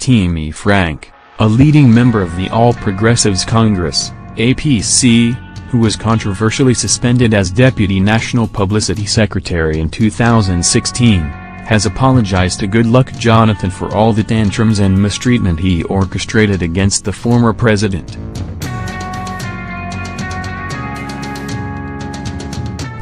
Timi Frank, a leading member of the All Progressives Congress, APC, who was controversially suspended as Deputy National Publicity Secretary in 2016, has apologized to Goodluck Jonathan for all the tantrums and mistreatment he orchestrated against the former president.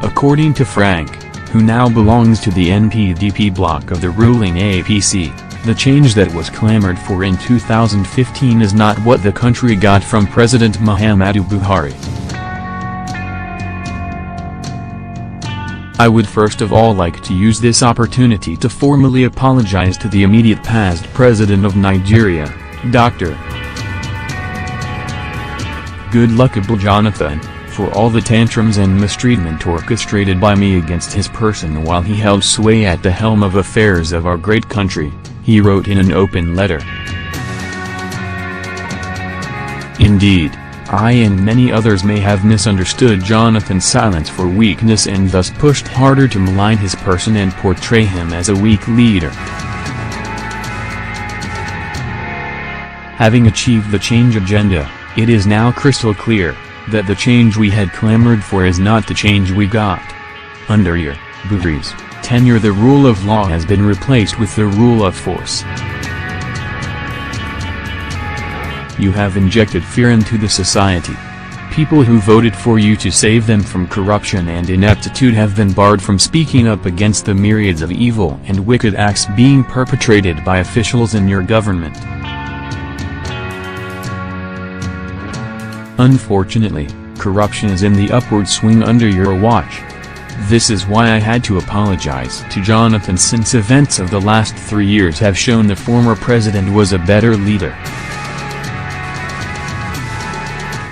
According to Frank, who now belongs to the NPDP bloc of the ruling APC, the change that was clamored for in 2015 is not what the country got from President Muhammadu Buhari. I would first of all like to use this opportunity to formally apologize to the immediate past President of Nigeria, Dr. Goodluck Jonathan, for all the tantrums and mistreatment orchestrated by me against his person while he held sway at the helm of affairs of our great country, he wrote in an open letter. Indeed, I and many others may have misunderstood Jonathan's silence for weakness and thus pushed harder to malign his person and portray him as a weak leader. Having achieved the change agenda, it is now crystal clear that the change we had clamored for is not the change we got. Under your, Buhari's, tenure, the rule of law has been replaced with the rule of force. You have injected fear into the society. People who voted for you to save them from corruption and ineptitude have been barred from speaking up against the myriads of evil and wicked acts being perpetrated by officials in your government. Unfortunately, corruption is in the upward swing under your watch. This is why I had to apologize to Jonathan, since events of the last 3 years have shown the former president was a better leader.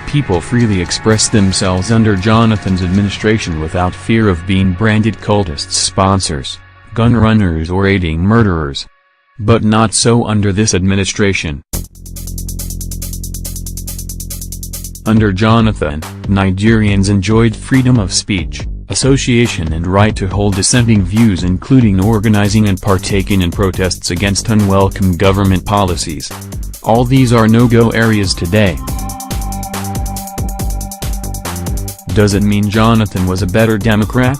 People freely expressed themselves under Jonathan's administration without fear of being branded cultists, sponsors, gun runners or aiding murderers. But not so under this administration. Under Jonathan, Nigerians enjoyed freedom of speech, association and right to hold dissenting views, including organizing and partaking in protests against unwelcome government policies. All these are no-go areas today. Does it mean Jonathan was a better Democrat?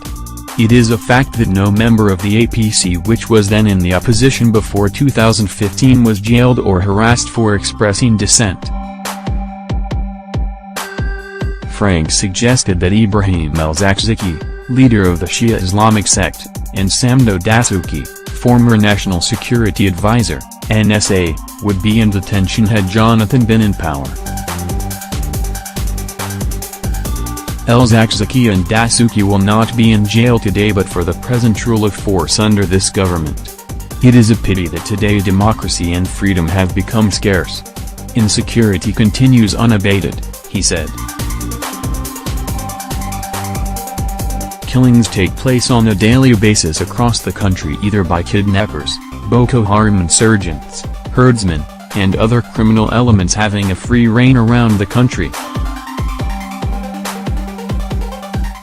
It is a fact that no member of the APC, which was then in the opposition before 2015, was jailed or harassed for expressing dissent. Frank suggested that Ibrahim El-Zakzaky, leader of the Shia Islamic sect, and Samdo Dasuki, former National Security Advisor, NSA, would be in detention had Jonathan been in power. El-Zakzaky and Dasuki will not be in jail today but for the present rule of force under this government. It is a pity that today democracy and freedom have become scarce. Insecurity continues unabated, he said. Killings take place on a daily basis across the country, either by kidnappers, Boko Haram insurgents, herdsmen, and other criminal elements having a free rein around the country.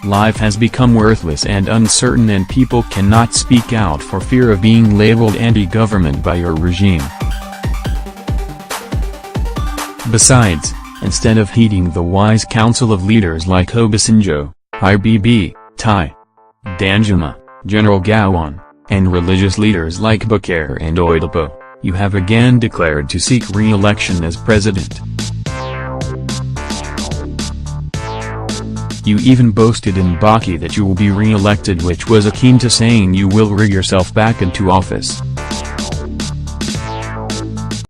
Life has become worthless and uncertain, and people cannot speak out for fear of being labeled anti-government by your regime. Besides, instead of heeding the wise counsel of leaders like Obasanjo, IBB, Tai, Danjuma, General Gowon, and religious leaders like Bukar and Oyedepo, you have again declared to seek re-election as president. You even boasted in Baki that you will be re-elected, which was akin to saying you will rig yourself back into office.